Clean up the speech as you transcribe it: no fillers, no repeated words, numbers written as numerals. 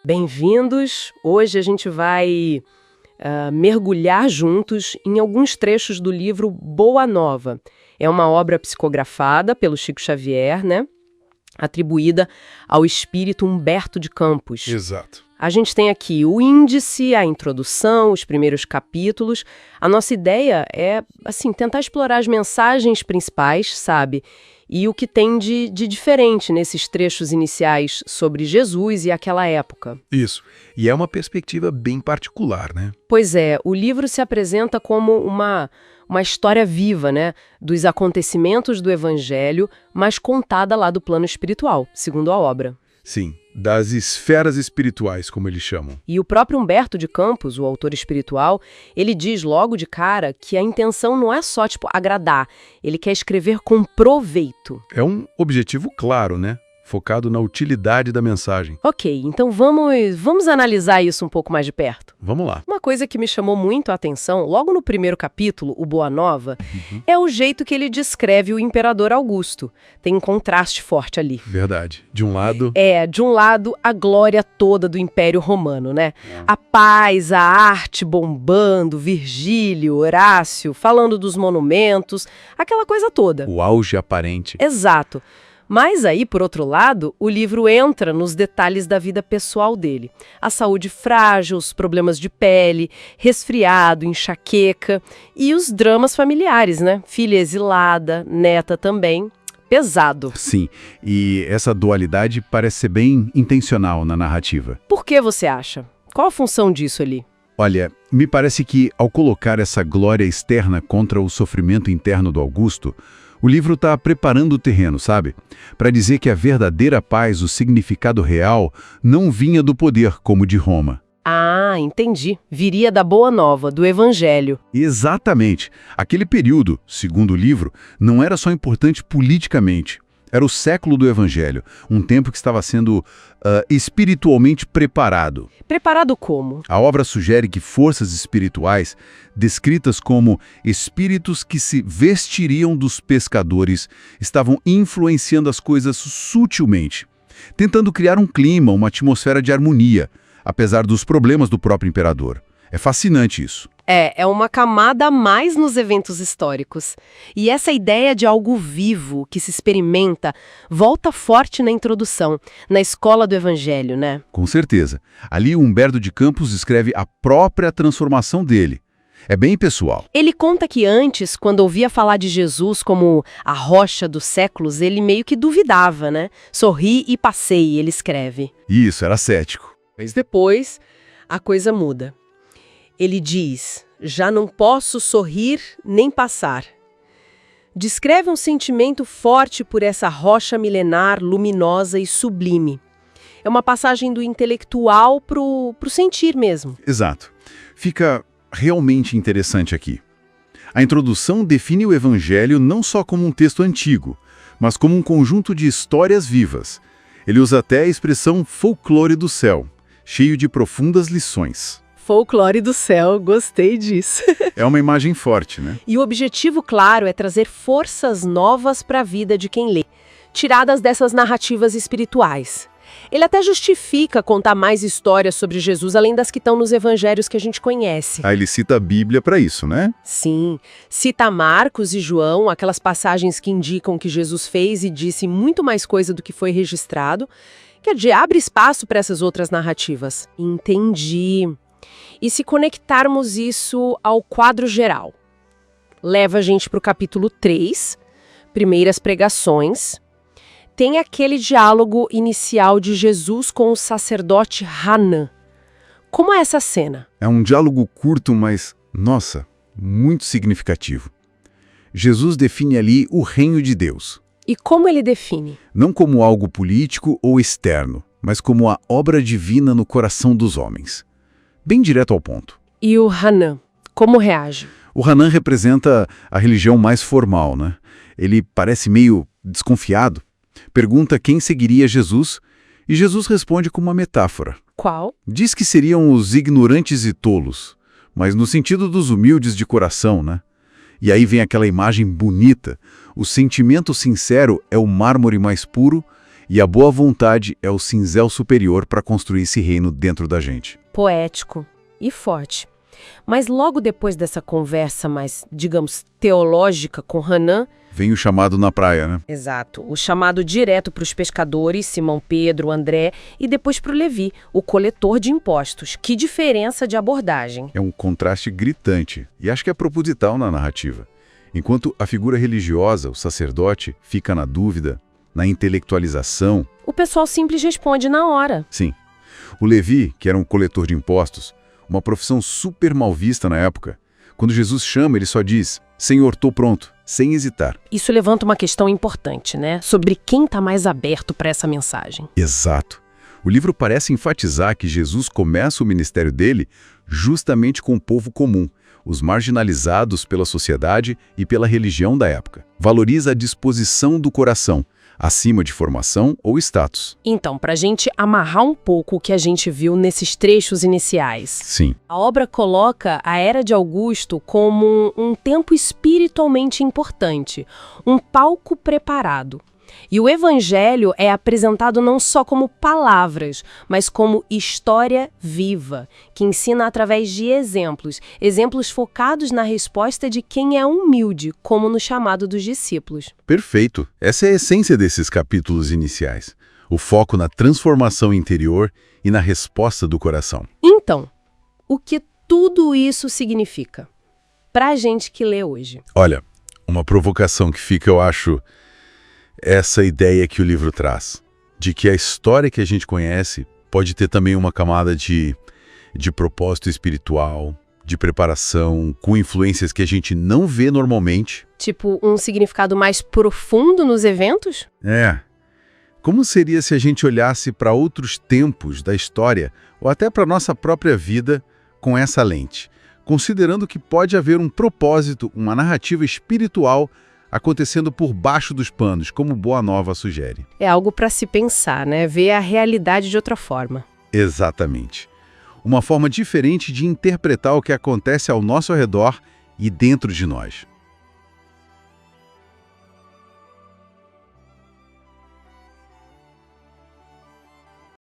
Bem-vindos! Hoje a gente vai mergulhar juntos em alguns trechos do livro Boa Nova. É uma obra psicografada pelo Chico Xavier, né? Atribuída ao espírito Humberto de Campos. Exato. A gente tem aqui o índice, a introdução, os primeiros capítulos. A nossa ideia é, assim, tentar explorar as mensagens principais, sabe? E o que tem de diferente nesses trechos iniciais sobre Jesus e aquela época. Isso. E é uma perspectiva bem particular, né? Pois é, o livro se apresenta como uma história viva, né? Dos acontecimentos do Evangelho, mas contada lá do plano espiritual, segundo a obra. Sim, das esferas espirituais, como eles chamam. E o próprio Humberto de Campos, o autor espiritual, ele diz logo de cara que a intenção não é só, agradar. Ele quer escrever com proveito. É um objetivo claro, né? Focado na utilidade da mensagem. Ok, então vamos analisar isso um pouco mais de perto. Vamos lá. Uma coisa que me chamou muito a atenção, logo no primeiro capítulo, o Boa Nova, é o jeito que ele descreve o imperador Augusto. Tem um contraste forte ali. Verdade. De um lado... De um lado, a glória toda do Império Romano, né? A paz, a arte bombando, Virgílio, Horácio, falando dos monumentos, aquela coisa toda. O auge aparente. Exato. Mas aí, por outro lado, o livro entra nos detalhes da vida pessoal dele. A saúde frágil, os problemas de pele, resfriado, enxaqueca e os dramas familiares, né? Filha exilada, neta também. Pesado. Sim, e essa dualidade parece ser bem intencional na narrativa. Por que você acha? Qual a função disso ali? Olha, me parece que ao colocar essa glória externa contra o sofrimento interno do Augusto, o livro está preparando o terreno, sabe? Para dizer que a verdadeira paz, o significado real, não vinha do poder como de Roma. Ah, entendi. Viria da Boa Nova, do Evangelho. Exatamente. Aquele período, segundo o livro, não era só importante politicamente. Era o século do Evangelho, um tempo que estava sendo espiritualmente preparado. Preparado como? A obra sugere que forças espirituais, descritas como espíritos que se vestiriam dos pescadores, estavam influenciando as coisas sutilmente, tentando criar um clima, uma atmosfera de harmonia, apesar dos problemas do próprio imperador. É fascinante isso. É uma camada a mais nos eventos históricos. E essa ideia de algo vivo, que se experimenta, volta forte na introdução, na escola do Evangelho, né? Com certeza. Ali Humberto de Campos escreve a própria transformação dele. É bem pessoal. Ele conta que antes, quando ouvia falar de Jesus como a rocha dos séculos, ele meio que duvidava, né? Sorri e passei, ele escreve. Isso, era cético. Mas depois, a coisa muda. Ele diz, já não posso sorrir nem passar. Descreve um sentimento forte por essa rocha milenar, luminosa e sublime. É uma passagem do intelectual pro sentir mesmo. Exato. Fica realmente interessante aqui. A introdução define o Evangelho não só como um texto antigo, mas como um conjunto de histórias vivas. Ele usa até a expressão folclore do céu, cheio de profundas lições. Folclore do céu, gostei disso. É uma imagem forte, né? E o objetivo, claro, é trazer forças novas para a vida de quem lê, tiradas dessas narrativas espirituais. Ele até justifica contar mais histórias sobre Jesus, além das que estão nos evangelhos que a gente conhece. Aí ele cita a Bíblia para isso, né? Sim. Cita Marcos e João, aquelas passagens que indicam que Jesus fez e disse muito mais coisa do que foi registrado. Quer dizer, abre espaço para essas outras narrativas. Entendi. E se conectarmos isso ao quadro geral? Leva a gente para o capítulo 3, primeiras pregações. Tem aquele diálogo inicial de Jesus com o sacerdote Hanan. Como é essa cena? É um diálogo curto, mas, nossa, muito significativo. Jesus define ali o reino de Deus. E como ele define? Não como algo político ou externo, mas como a obra divina no coração dos homens. Bem direto ao ponto. E o Hanan, como reage? O Hanan representa a religião mais formal, né? Ele parece meio desconfiado, pergunta quem seguiria Jesus, e Jesus responde com uma metáfora. Qual? Diz que seriam os ignorantes e tolos, mas no sentido dos humildes de coração, né? E aí vem aquela imagem bonita. O sentimento sincero é o mármore mais puro E a boa vontade é o cinzel superior para construir esse reino dentro da gente. Poético e forte. Mas logo depois dessa conversa mais, digamos, teológica com Hanan, Vem o chamado na praia, né? exato, o chamado direto para os pescadores, Simão Pedro, André, e depois para o Levi, o coletor de impostos. Que diferença de abordagem. É um contraste gritante, e acho que é proposital na narrativa. Enquanto a figura religiosa, o sacerdote, fica na dúvida, na intelectualização. O pessoal simples responde na hora. Sim. O Levi, que era um coletor de impostos, uma profissão super mal vista na época, quando Jesus chama, ele só diz: Senhor, estou pronto, sem hesitar. Isso levanta uma questão importante, né? Sobre quem está mais aberto para essa mensagem. Exato. O livro parece enfatizar que Jesus começa o ministério dele justamente com o povo comum, os marginalizados pela sociedade e pela religião da época. Valoriza a disposição do coração, acima de formação ou status. Então, para a gente amarrar um pouco o que a gente viu nesses trechos iniciais, Sim. a obra coloca a Era de Augusto como um tempo espiritualmente importante, um palco preparado. E o Evangelho é apresentado não só como palavras, mas como história viva, que ensina através de exemplos, exemplos focados na resposta de quem é humilde, como no chamado dos discípulos. Perfeito. Essa é a essência desses capítulos iniciais. O foco na transformação interior e na resposta do coração. Então, o que tudo isso significa para a gente que lê hoje? Olha, uma provocação que fica, eu acho, essa ideia que o livro traz, de que a história que a gente conhece pode ter também uma camada de propósito espiritual, de preparação, com influências que a gente não vê normalmente. Tipo, um significado mais profundo nos eventos? Como seria se a gente olhasse para outros tempos da história, ou até para a nossa própria vida, com essa lente, considerando que pode haver um propósito, uma narrativa espiritual acontecendo por baixo dos panos, como Boa Nova sugere. É algo para se pensar, né? Ver a realidade de outra forma. Exatamente. Uma forma diferente de interpretar o que acontece ao nosso redor e dentro de nós.